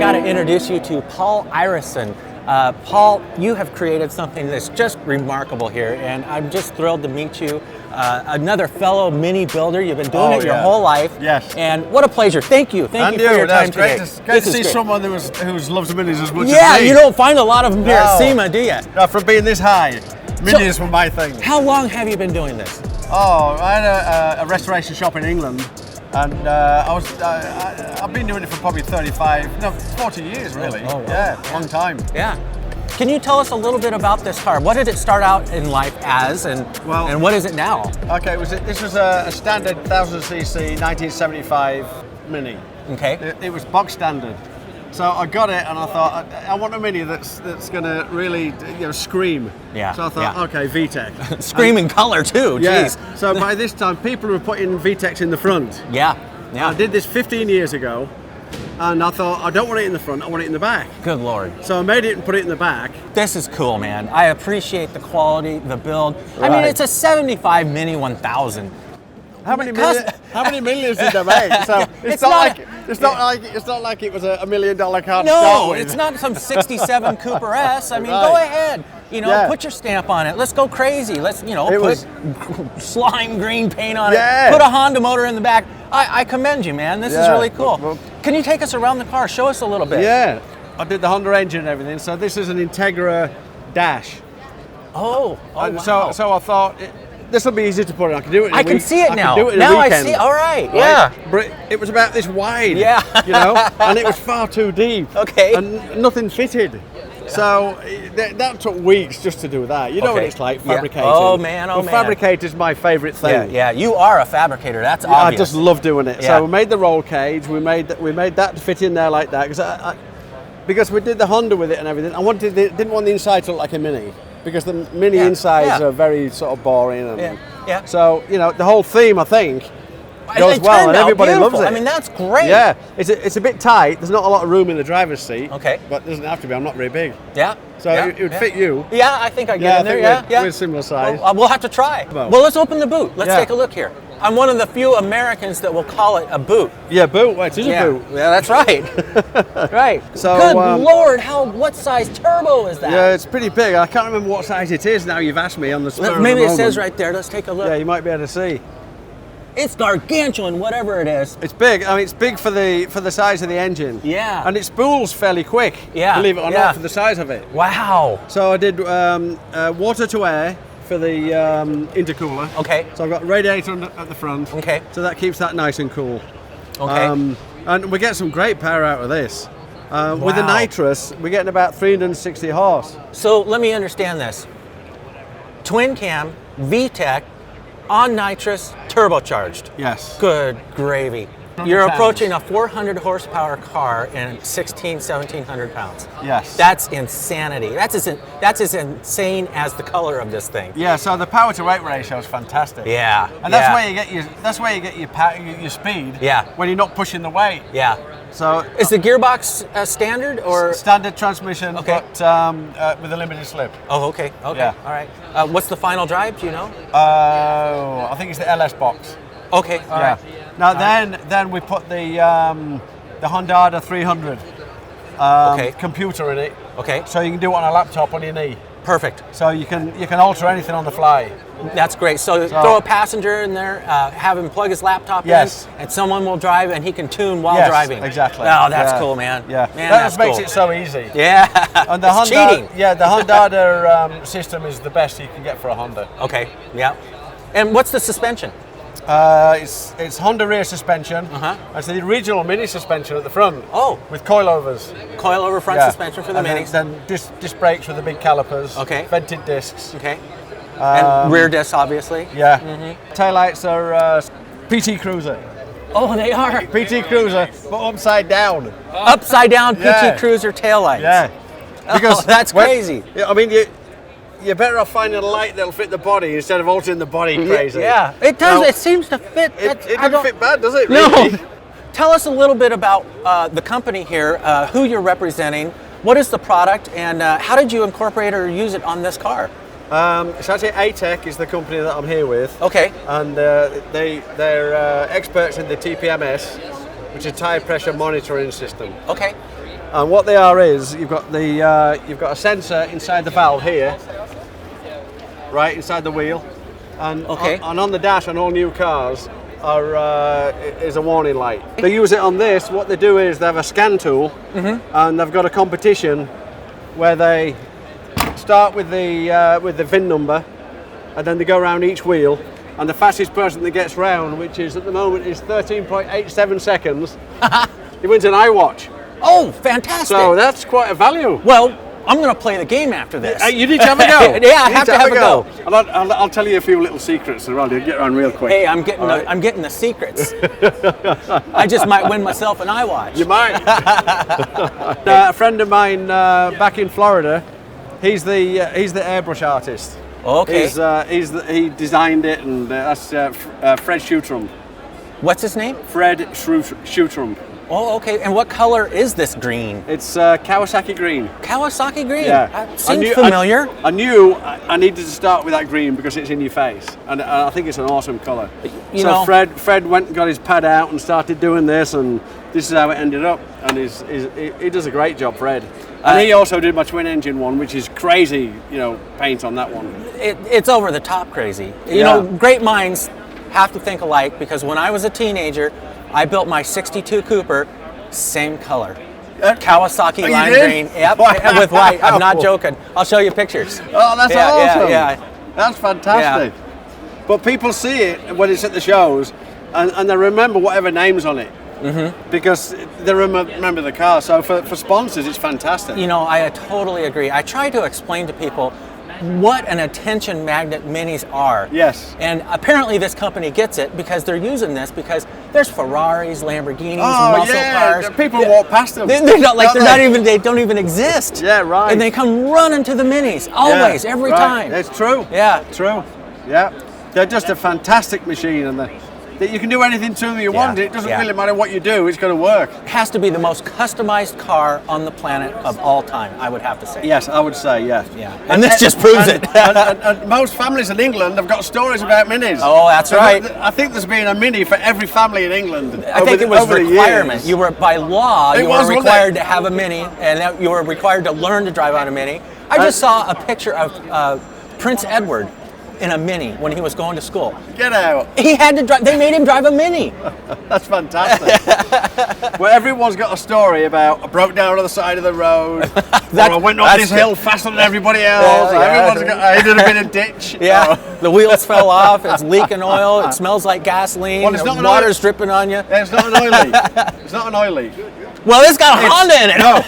got to introduce you to Paul Irison. Paul, you have created something that's just remarkable here, and I'm just thrilled to meet you. Another fellow mini builder. You've been doing it your whole life. Yes. And what a pleasure. Thank you. Thank you for your time today. Great to see someone who loves minis as much as me. Yeah, you don't find a lot of them here at SEMA, do you? No, from being this high, minis were my thing. How long have you been doing this? Oh, I had a restoration shop in England, and I've been doing it for probably 40 years really. Oh, wow. Yeah, long time. Yeah. Can you tell us a little bit about this car? What did it start out in life as, and what is it now? Okay, this was a standard 1000cc 1975 Mini. Okay. It was box standard. So I got it and I thought, I want a Mini that's going to really scream. Yeah. So I thought, okay, VTEC. Screaming color too, jeez. Yeah. So by this time, people were putting VTECs in the front. Yeah. I did this 15 years ago, and I thought, I don't want it in the front, I want it in the back. Good Lord. So I made it and put it in the back. This is cool, man. I appreciate the quality, the build. Right. I mean, it's a 75 Mini 1000. How many millions did they make? So it's not like it was a $1 million car to start with. It's not some 67 Cooper S. I mean, go ahead. Put your stamp on it. Let's go crazy. Let's, put slime green paint on it. Put a Honda motor in the back. I commend you, man. This is really cool. Can you take us around the car? Show us a little bit. Yeah. I did the Honda engine and everything. So this is an Integra Dash. Oh wow. So I thought, this will be easy to put in. I can do it in I can see it now. I can do it in now a weekend. I see. All right. Yeah. But it was about this wide. Yeah. And it was far too deep. Okay. And nothing fitted. So that took weeks just to do that. You know what it's like, fabricating. Oh man, oh man. Fabricator's my favourite thing. Yeah, you are a fabricator, that's obvious. I just love doing it. So we made the roll cage, we made that to fit in there like that, because we did the Honda with it and everything. I didn't want the inside to look like a Mini, because the Mini insides are very sort of boring. And, So, the whole theme, I think, goes well, and everybody loves it. I mean, that's great. Yeah, it's a bit tight. There's not a lot of room in the driver's seat. Okay. But it doesn't have to be. I'm not very big. Yeah. So it would fit you. Yeah, I think I get in there. We're similar size. Well, we'll have to try. Well, let's open the boot. Let's take a look here. I'm one of the few Americans that will call it a boot. Yeah, boot. Well, it is a boot. Yeah, that's right. Right. So, good Lord, what size turbo is that? Yeah, it's pretty big. I can't remember what size it is now. You've asked me on the spur of the Maybe it moment. says right there. Let's take a look. Yeah, you might be able to see. It's gargantuan, whatever it is. It's big. I mean, it's big for the size of the engine. Yeah. And it spools fairly quick. Yeah. Believe it or not, for the size of it. Wow. So I did water to air for the intercooler. Okay. So I've got radiator at the front. Okay. So that keeps that nice and cool. Okay. And we get some great power out of this. With the nitrous, we're getting about 360 horse. So let me understand this. Twin cam, VTEC, on nitrous, turbocharged. Yes. Good gravy. You're approaching a 400 horsepower car and 1700 pounds. Yes. That's insanity. That's as insane as the color of this thing. Yeah, so the power to weight ratio is fantastic. Yeah. And that's where you get your speed. Yeah. When you're not pushing the weight. Yeah. So is the gearbox standard or standard transmission, but with a limited slip? Oh, okay. Okay. Yeah. All right. What's the final drive? Do you know? I think it's the LS box. Okay. All right. Now then we put the Honda 300 computer in it. Okay. So you can do it on a laptop on your knee. Perfect. So you can alter anything on the fly. That's great. So throw a passenger in there, have him plug his laptop in, and someone will drive, and he can tune while driving. Exactly. Oh, that's cool, man. Yeah. Man, that just makes it so easy. Yeah. And the Honda, cheating. Yeah, the Honda system is the best you can get for a Honda. Okay. Yeah. And what's the suspension? It's Honda rear suspension. It's the original Mini suspension at the front. Oh. With coilovers. Coilover front suspension for the Minis. Then disc brakes with the big calipers. Okay. Vented discs. Okay. And rear discs, obviously. Yeah. Taillights are PT Cruiser. Oh, they are. PT Cruiser, but upside down. Upside down PT Cruiser taillights. Yeah. Because that's crazy. I mean, you're better off finding a light that'll fit the body instead of altering the body crazy. Yeah, it does. Now, it seems to fit. It doesn't fit bad, does it? Really? No. Tell us a little bit about the company here, who you're representing, what is the product, and how did you incorporate or use it on this car? It's actually ATEC is the company that I'm here with. Okay. And they're experts in the TPMS, which is tire pressure monitoring system. Okay. And what they are is you've got a sensor inside the valve here, right inside the wheel, and on the dash on all new cars is a warning light. They use it on this. What they do is they have a scan tool, and they've got a competition where they start with the VIN number, and then they go around each wheel, and the fastest person that gets round, which is at the moment is 13.87 seconds, he wins an iWatch. Oh, fantastic! So that's quite a value. Well, I'm going to play the game after this. You need to have a go. Yeah, I have to have a go. And I'll tell you a few little secrets as well. You'll get around real quick. Hey, I'm getting the secrets. I just might win myself an iWatch. You might. A friend of mine back in Florida, he's the airbrush artist. Okay. He designed it, and that's Fred Shootrum. What's his name? Fred Shootrum. Oh, okay. And what color is this green? It's Kawasaki green. Kawasaki green? Yeah. Seems familiar. I knew I needed to start with that green because it's in your face. And I think it's an awesome colour. So Fred went and got his pad out and started doing this, and this is how it ended up. And he does a great job, Fred. And he also did my twin engine one, which is crazy, paint on that one. It's over the top crazy. You know, great minds have to think alike, because when I was a teenager, I built my 62 Cooper, same color. Kawasaki lime green, yep, with white. I'm not joking. I'll show you pictures. Oh, that's awesome. Yeah. That's fantastic. Yeah. But people see it when it's at the shows, and they remember whatever name's on it. Because they remember the car. So for sponsors, it's fantastic. I totally agree. I try to explain to people what an attention magnet minis are. Yes. And apparently this company gets it, because they're using this, because there's Ferraris, Lamborghinis, muscle cars. People walk past them. They don't even exist. Yeah, right. And they come running to the minis, always, every time. It's true. Yeah. True. Yeah. They're just a fantastic machine, and that you can do anything to them you want. It doesn't really matter what you do, it's going to work. It has to be the most customized car on the planet of all time, I would have to say. Yes, I would say, yeah. And this just proves it. and most families in England have got stories about minis. Oh, that's right. I think there's been a mini for every family in England. I think it was a requirement. You were, by law, you were required to have a mini, and you were required to learn to drive on a mini. I just saw a picture of Prince Edward in a mini when he was going to school. Get out. He had to drive. They made him drive a mini. That's fantastic. Well, everyone's got a story about I broke down on the side of the road, or I went up this hill faster than everybody else. I ended up in a ditch. Yeah, the wheels fell off. It's leaking oil. It smells like gasoline. Well, it's not water's dripping on you. It's not an oily. It's not an oily. Well, it's got a Honda in it. No,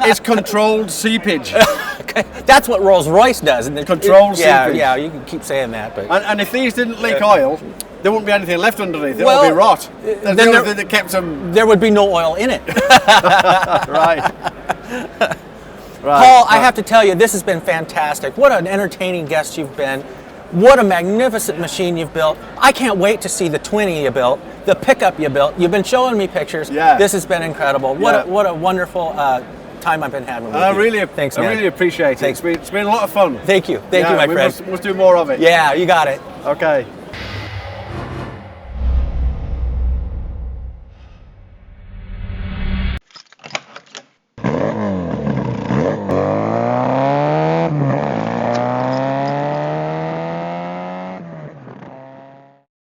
it's controlled seepage. Okay. That's what Rolls-Royce does. Controlled seepage. Yeah, you can keep saying that. But and if these didn't leak oil, there wouldn't be anything left underneath. It would be rot. That's the only thing that kept them. There would be no oil in it. Right. Paul, I have to tell you, this has been fantastic. What an entertaining guest you've been. What a magnificent machine you've built. I can't wait to see the 20 you built, the pickup you built. You've been showing me pictures. Yeah. This has been incredible. What a wonderful time I've been having with you. Thanks, man. I really appreciate it. It's been a lot of fun. Thank you, my friend. We must do more of it. Yeah, you got it. Okay.